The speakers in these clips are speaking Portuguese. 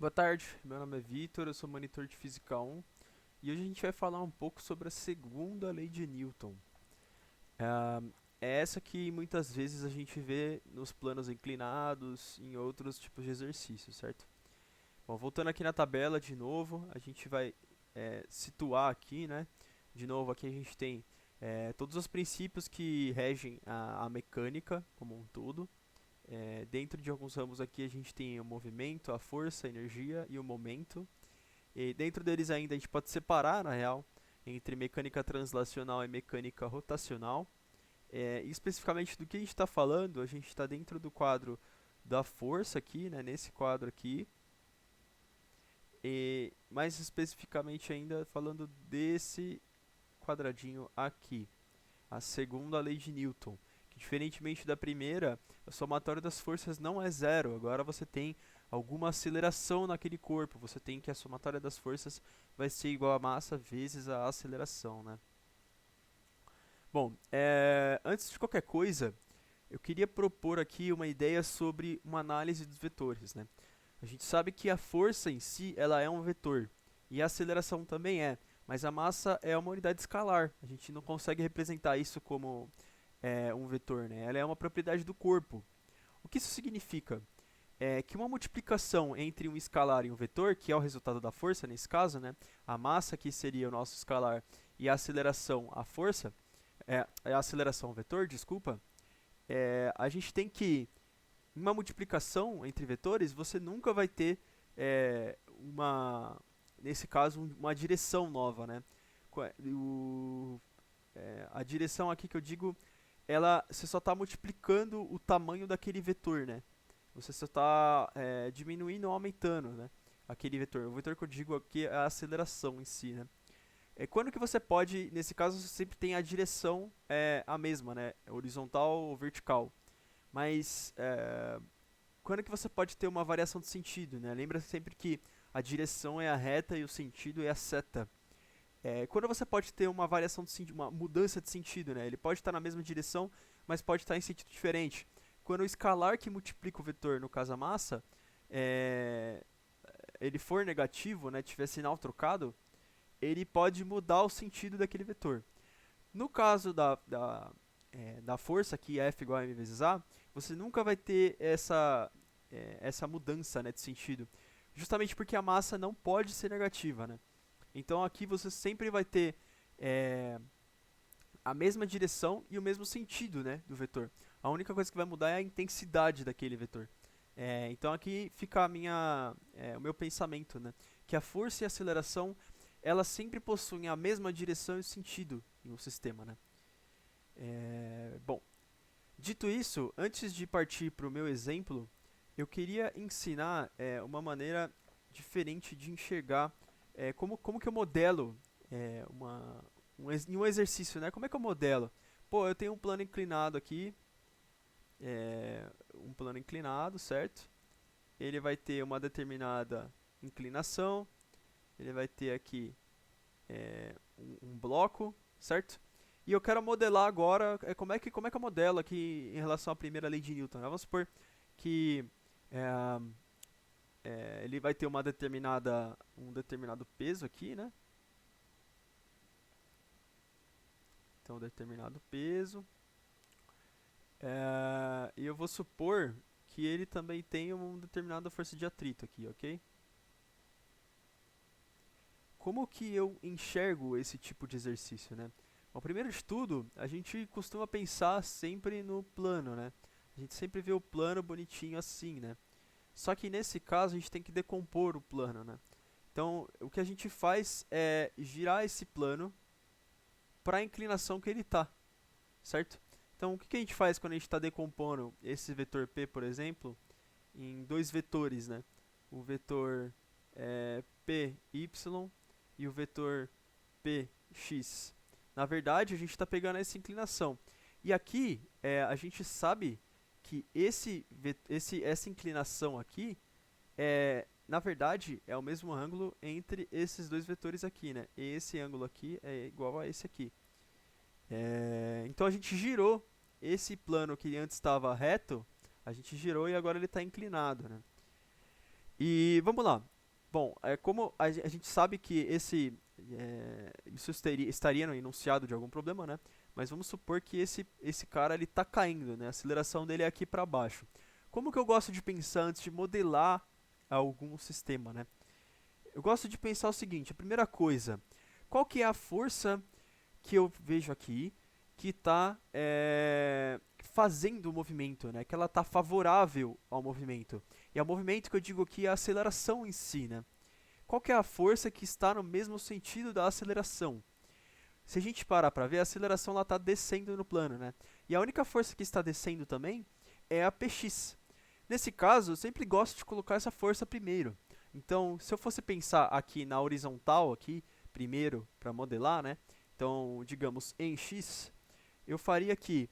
Boa tarde, meu nome é Vitor, eu sou monitor de Física 1 e hoje a gente vai falar um pouco sobre a segunda lei de Newton. Ah, É essa que muitas vezes a gente vê nos planos inclinados, em outros tipos de exercícios, certo? Bom, voltando aqui na tabela de novo, a gente vai situar aqui, né? De novo, aqui a gente tem todos os princípios que regem a mecânica como um todo. Dentro de alguns ramos aqui a gente tem o movimento, a força, a energia e o momento. E dentro deles ainda a gente pode separar, na real, entre mecânica translacional e mecânica rotacional. Especificamente do que a gente está falando, a gente está dentro do quadro da força aqui, né, nesse quadro aqui. E mais especificamente ainda falando desse quadradinho aqui, a segunda lei de Newton, que diferentemente da primeira, a somatória das forças não é zero. Agora você tem alguma aceleração naquele corpo. Você tem que a somatória das forças vai ser igual a massa vezes a aceleração, né? Bom, antes de qualquer coisa, eu queria propor aqui uma ideia sobre uma análise dos vetores, né? A gente sabe que a força em si, ela é um vetor, e a aceleração também é, mas a massa é uma unidade escalar. A gente não consegue representar isso como um vetor, né? Ela é uma propriedade do corpo. O que isso significa? É que uma multiplicação entre um escalar e um vetor, que é o resultado da força nesse caso, né? A massa que seria o nosso escalar e a aceleração a força, é a aceleração vetor, desculpa. A gente tem que uma multiplicação entre vetores, você nunca vai ter uma, nesse caso, uma direção nova, né? A direção aqui que eu digo, você só está multiplicando o tamanho daquele vetor, né? Você só está diminuindo ou aumentando, né? Aquele vetor. O vetor que eu digo aqui é a aceleração em si, né? Quando que você pode, nesse caso, você sempre tem a direção a mesma, né? Horizontal ou vertical. Mas quando que você pode ter uma variação de sentido, né? Lembra sempre que a direção é a reta e o sentido é a seta. Quando você pode ter uma variação de sentido, uma mudança de sentido, né? Ele pode estar na mesma direção, mas pode estar em sentido diferente. Quando o escalar que multiplica o vetor, no caso a massa, é, ele for negativo, né? Tiver sinal trocado, ele pode mudar o sentido daquele vetor. No caso da força, que é F igual a m vezes a, você nunca vai ter essa mudança, né, de sentido. Justamente porque a massa não pode ser negativa, né? Então aqui você sempre vai ter é, a mesma direção e o mesmo sentido, né, do vetor. A única coisa que vai mudar é a intensidade daquele vetor. Então aqui fica o meu pensamento, né, que a força e a aceleração elas sempre possuem a mesma direção e sentido em um sistema, né? Bom, dito isso, antes de partir para o meu exemplo, eu queria ensinar uma maneira diferente de enxergar como que eu modelo em um exercício, né? Como é que eu modelo? Pô, eu tenho um plano inclinado aqui, um plano inclinado, certo? Ele vai ter uma determinada inclinação, ele vai ter aqui um bloco, certo? E eu quero modelar agora como é que eu modelo aqui em relação à primeira lei de Newton, né? Vamos supor que é, ele vai ter um determinado peso aqui, né? Então, um determinado peso. E eu vou supor que ele também tem uma determinada força de atrito aqui, ok? Como que eu enxergo esse tipo de exercício, né? Bom, primeiro de tudo, a gente costuma pensar sempre no plano, né? A gente sempre vê o plano bonitinho assim, né? Só que nesse caso a gente tem que decompor o plano, né? Então, o que a gente faz é girar esse plano para a inclinação que ele está, certo? Então, o que a gente faz quando a gente está decompondo esse vetor P, por exemplo, em dois vetores, né? O vetor PY e o vetor PX. Na verdade, a gente está pegando essa inclinação. E aqui, a gente sabe que essa inclinação aqui na verdade, é o mesmo ângulo entre esses dois vetores aqui, né? Esse ângulo aqui é igual a esse aqui. Então a gente girou esse plano que antes estava reto, a gente girou e agora ele está inclinado, né? E vamos lá. Bom, como a gente sabe que isso estaria no enunciado de algum problema, né? Mas vamos supor que esse cara ele tá caindo, né? A aceleração dele é aqui para baixo. Como que eu gosto de pensar antes de modelar algum sistema, né? Eu gosto de pensar o seguinte: a primeira coisa, qual que é a força que eu vejo aqui que está fazendo o movimento, né? Que ela está favorável ao movimento. E ao movimento que eu digo aqui é a aceleração em si, né? Qual que é a força que está no mesmo sentido da aceleração? Se a gente parar para ver, a aceleração está descendo no plano, né? E a única força que está descendo também é a px. Nesse caso, eu sempre gosto de colocar essa força primeiro. Então, se eu fosse pensar aqui na horizontal, aqui, primeiro, para modelar, né? Então, digamos, em x, eu faria aqui,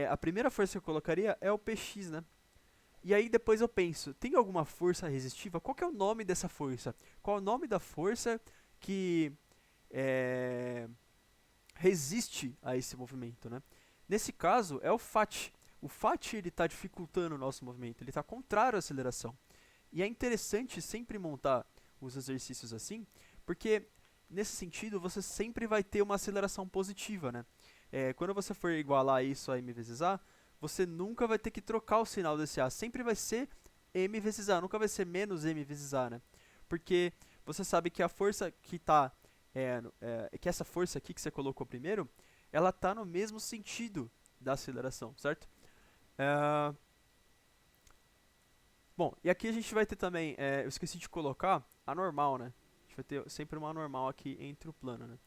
a primeira força que eu colocaria é o px, né? E aí depois eu penso, tem alguma força resistiva? Qual que é o nome dessa força? Qual é o nome da força que é, resiste a esse movimento, né? Nesse caso, é o Fat. O Fat ele está dificultando o nosso movimento, ele está contrário à aceleração. E é interessante sempre montar os exercícios assim, porque nesse sentido você sempre vai ter uma aceleração positiva, né? Quando você for igualar isso a m vezes a, você nunca vai ter que trocar o sinal desse a, sempre vai ser m vezes a, nunca vai ser menos m vezes a, né? Porque você sabe que a força que está, que essa força aqui que você colocou primeiro, ela está no mesmo sentido da aceleração, certo? Bom, e aqui a gente vai ter também, eu esqueci de colocar a normal, né? A gente vai ter sempre uma normal aqui entre o plano, né?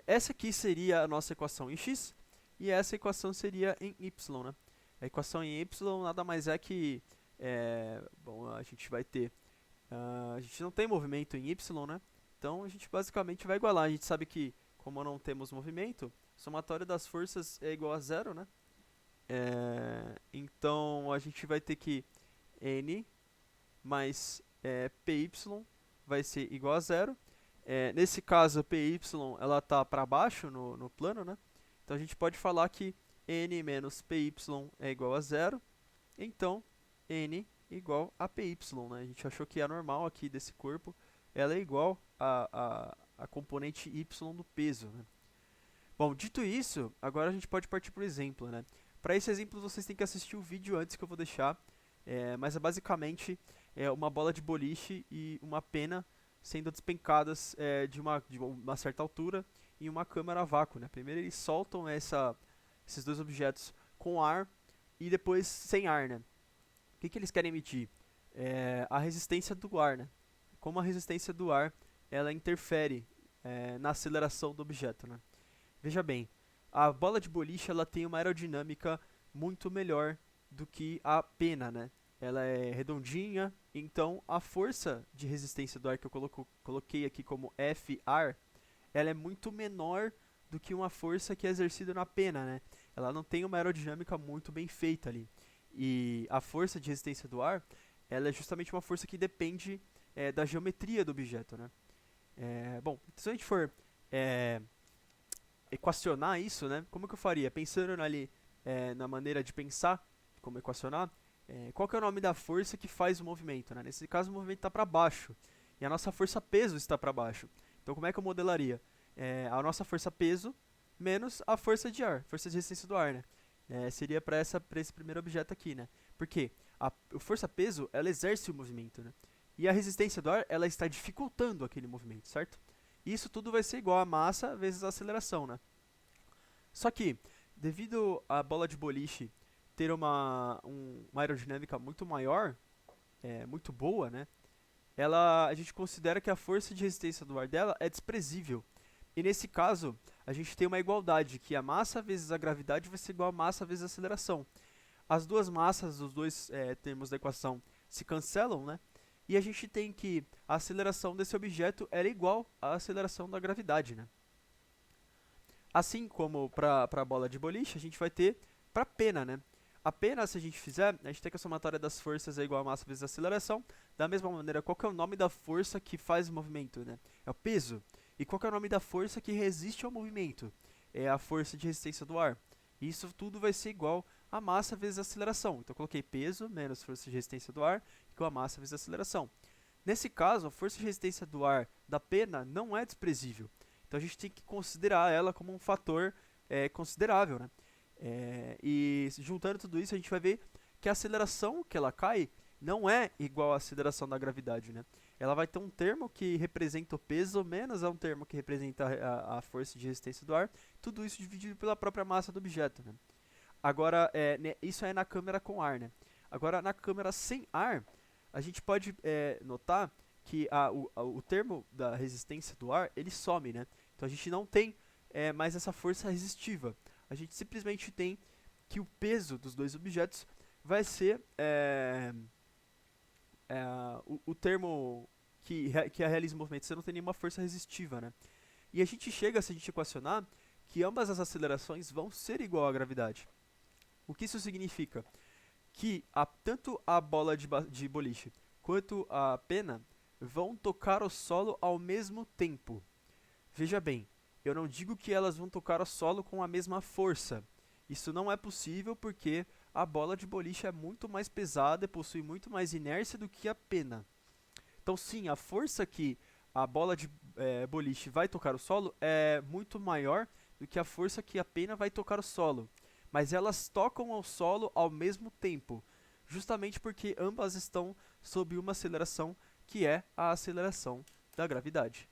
Essa aqui seria a nossa equação em x e essa equação seria em y, né? A equação em y nada mais é que, bom, a gente vai ter, a gente não tem movimento em y, né? Então a gente basicamente vai igualar. A gente sabe que, como não temos movimento, o somatório das forças é igual a zero, né? Então a gente vai ter que n mais py vai ser igual a zero. Nesse caso, py ela está para baixo no plano, né? Então a gente pode falar que n menos py é igual a zero. Então, n igual a py, né? A gente achou que a normal aqui desse corpo ela é igual a componente y do peso, né? Bom, dito isso, agora a gente pode partir para o exemplo, né? Para esse exemplo, vocês têm que assistir o vídeo antes que eu vou deixar, mas é basicamente uma bola de boliche e uma pena sendo despencadas de uma certa altura em uma câmara a vácuo, né? Primeiro eles soltam esses dois objetos com ar e depois sem ar, né? O que eles querem medir? A resistência do ar, né? Como a resistência do ar ela interfere na aceleração do objeto, né? Veja bem, a bola de boliche ela tem uma aerodinâmica muito melhor do que a pena, né? Ela é redondinha, então a força de resistência do ar que eu coloquei aqui como Fr, ela é muito menor do que uma força que é exercida na pena, né? Ela não tem uma aerodinâmica muito bem feita ali. E a força de resistência do ar, ela é justamente uma força que depende da geometria do objeto, né? Bom, se a gente for equacionar isso, né? Como que eu faria? Pensando ali na maneira de pensar, como equacionar, qual que é o nome da força que faz o movimento, né? Nesse caso, o movimento está para baixo e a nossa força peso está para baixo. Então, como é que eu modelaria? A nossa força peso menos a força de ar, força de resistência do ar, né? Seria para esse primeiro objeto aqui, né? Porque a força peso, ela exerce o movimento, né? E a resistência do ar, ela está dificultando aquele movimento, certo? Isso tudo vai ser igual a massa vezes a aceleração, né? Só que, devido à bola de boliche ter uma aerodinâmica muito maior, muito boa, né? A gente considera que a força de resistência do ar dela é desprezível. E nesse caso, a gente tem uma igualdade, que a massa vezes a gravidade vai ser igual a massa vezes a aceleração. As duas massas, os dois termos da equação se cancelam, né? E a gente tem que a aceleração desse objeto era igual à aceleração da gravidade, né? Assim como para a bola de boliche, a gente vai ter para a pena, né? A pena, se a gente fizer, a gente tem que a somatória das forças é igual a massa vezes a aceleração. Da mesma maneira, qual que é o nome da força que faz o movimento, né? É o peso. E qual que é o nome da força que resiste ao movimento? É a força de resistência do ar. Isso tudo vai ser igual a massa vezes a aceleração. Então eu coloquei peso menos força de resistência do ar igual a massa vezes a aceleração. Nesse caso, a força de resistência do ar da pena não é desprezível. Então a gente tem que considerar ela como um fator considerável, né? E juntando tudo isso, a gente vai ver que a aceleração que ela cai não é igual à aceleração da gravidade, né? Ela vai ter um termo que representa o peso menos um termo que representa a força de resistência do ar, tudo isso dividido pela própria massa do objeto, né? Agora, isso é na câmera com ar, né? Agora, na câmera sem ar, a gente pode notar que o termo da resistência do ar, ele some, né? Então a gente não tem mais essa força resistiva. A gente simplesmente tem que o peso dos dois objetos vai ser o termo que realiza o movimento. Você não tem nenhuma força resistiva, né? E a gente chega, se a gente equacionar, que ambas as acelerações vão ser igual à gravidade. O que isso significa? Que tanto a bola de boliche quanto a pena vão tocar o solo ao mesmo tempo. Veja bem, eu não digo que elas vão tocar o solo com a mesma força. Isso não é possível porque a bola de boliche é muito mais pesada e possui muito mais inércia do que a pena. Então sim, a força que a bola de boliche vai tocar o solo é muito maior do que a força que a pena vai tocar o solo. Mas elas tocam ao solo ao mesmo tempo, justamente porque ambas estão sob uma aceleração que é a aceleração da gravidade.